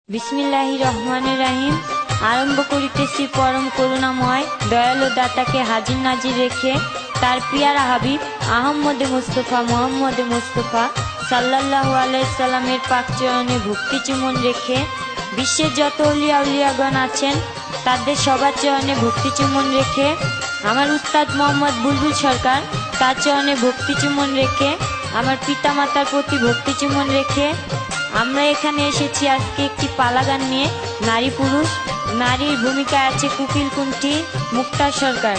বিসমিল্লাহির রহমানির রহিম। আরম্ভ করিতেছি পরম করুণাময় দয়ালু দাতাকে হাজির নাজির রেখে তার পিয়ারা হাবিব আহম্মদে মুস্তফা মোহাম্মদে মুস্তফা সাল্লাল্লাহু আলাইহি সাল্লামের পাক চরণে ভক্তি চুমন রেখে বিশ্বের যত আউলিয়া উলিয়াগণ আছেন তাদের সবার চরণে ভক্তি চুমন রেখে আমার উস্তাদ মোহাম্মদ বুলবুল সরকার তার চরণে ভক্তি চুমন রেখে আমার পিতা মাতার প্রতি ভক্তি চুমন রেখে আমরা এখানে এসেছি আজকে একটি পালা গান নিয়ে। নারী পুরুষ, নারীর ভূমিকায় আছে কুকিল কুন্ঠি মুক্তা সরকার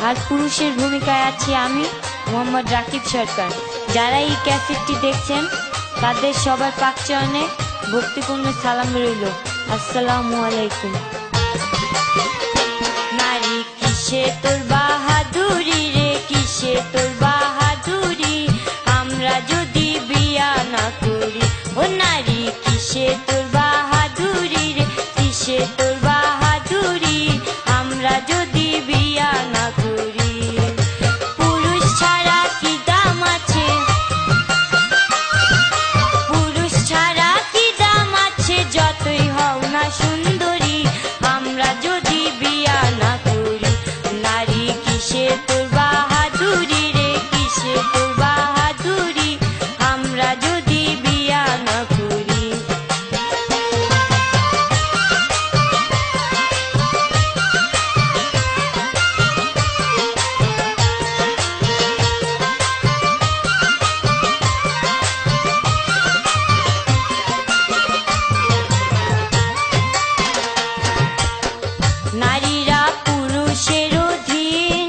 আর পুরুষের ভূমিকায় আছি আমি মোহাম্মদ রাকিব সরকার। যারা এই ক্যাসেটটি দেখছেন তাদের সবার পাক চরণে ভক্তিপূর্ণ সালাম রইল। আসসালামু আলাইকুম। নারী কিসে তোর বাহাদুরি রে, কিসে তোর বাহাদুরি, আমরা যদি বিয়া না করি। ও নারী কিসে তোর বাহাদুরি রে, কিসে তোর বাহাদুরি, আমরা যদি বিয়া না করি। পুরুষ ছাড়া কি দাম আছে, পুরুষ ছাড়া কি দাম আছে, যতই হও না সুন্দরী, আমরা যদি বিয়া না করি। নারী কিসে তোর বাহাদুরি রে, কিসে তোর বাহাদুরি, আমরা যদি বিয়া না করি। নারীরা পুরুষের অধীন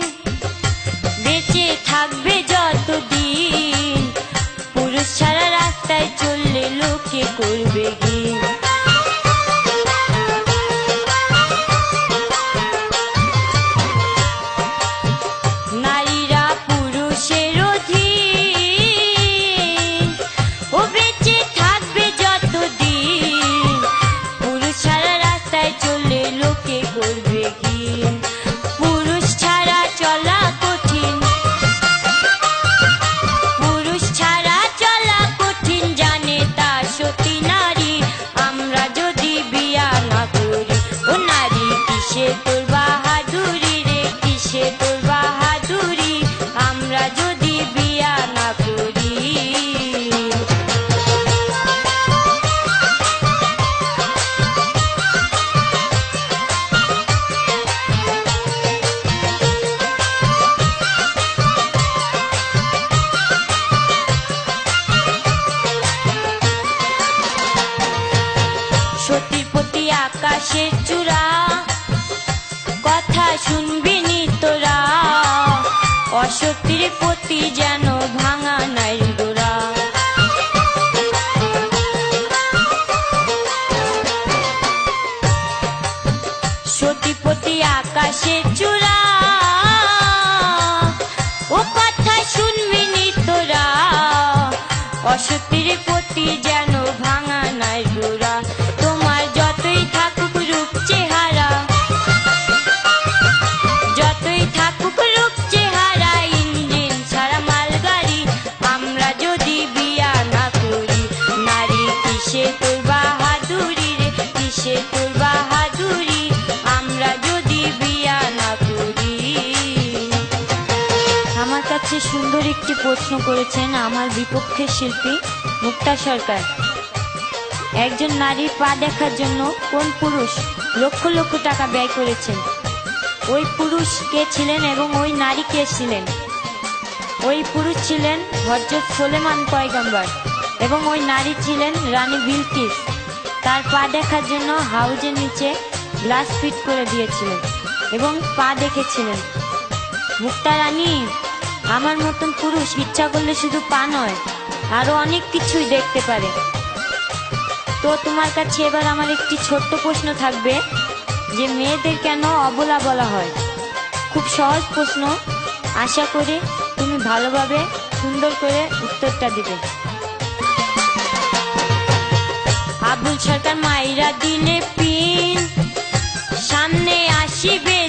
বেঁচে থাকবে যতদিন, পুরুষ ছাড়া রাস্তায় চললে লোকে করবে ঘিন। নারীরা পুরুষের অধীন ও বেঁচে থাকবে যতদিন, পুরুষ ছাড়া রাস্তায় চললে লোকে করবে ঘিন। পুরুষ ছাড়া চলা কঠিন, পুরুষ ছাড়া চলা কঠিন, জানে তা সতী নারী, আমরা যদি বিয়া না করি। ও নারী কিসে তোর বাহাদুরি রে, কিসে তোর বাহাদুরি, আমরা যদি বিয়া না করি। সতীর প্রতি আকাশের চূড়া, কথা শুনবি নি তোরা, অসতীর প্রতি যেন ভাঙা নাই গোড়া। সতীর প্রতি আকাশের চূড়া, ও কথা শুনবি নি তোরা, অসতীর প্রতি যেন ভাঙা নাই গোড়া। তোমার যতই থাকুক রূপ চেহারা, যতই থাকুক রূপ চেহারা, ইঞ্জিন ছাড়া মালগাড়ি, আমরা যদি বিয়া না করি। নারী কিসে তোর বাহাদুরি রে, কিসে তোর বাহাদুরি, আমরা যদি বিয়া না করি। আমার কাছে সুন্দর একটি প্রশ্ন করেছেন আমার বিপক্ষের শিল্পী মুক্তা সরকার। একজন নারীর পা দেখার জন্য কোন পুরুষ লক্ষ লক্ষ টাকা ব্যয় করেছেন? ওই পুরুষ কে ছিলেন এবং ওই নারী কে ছিলেন? ওই পুরুষ ছিলেন হযরত সুলেমান পয়গম্বর এবং ওই নারী ছিলেন রানী বিলকিস। তার পা দেখার জন্য হাউজের নিচে গ্লাস ফিট করে দিয়েছিলেন এবং পা দেখেছিলেন। মুক্তা রানী, আমার মতন পুরুষ ইচ্ছা করলে শুধু পা নয় আরো অনেক কিছুই দেখতে পারে। তো তোমার কাছে এবার আমার একটি ছোট্ট প্রশ্ন থাকবে যে মেয়েদের কেন অবলা বলা হয়? খুব সহজ প্রশ্ন, আশা করি তুমি ভালোভাবে সুন্দর করে উত্তরটা দিবে। আবুল সরকার মাইরা দিলে পিন, সামনে আসিবে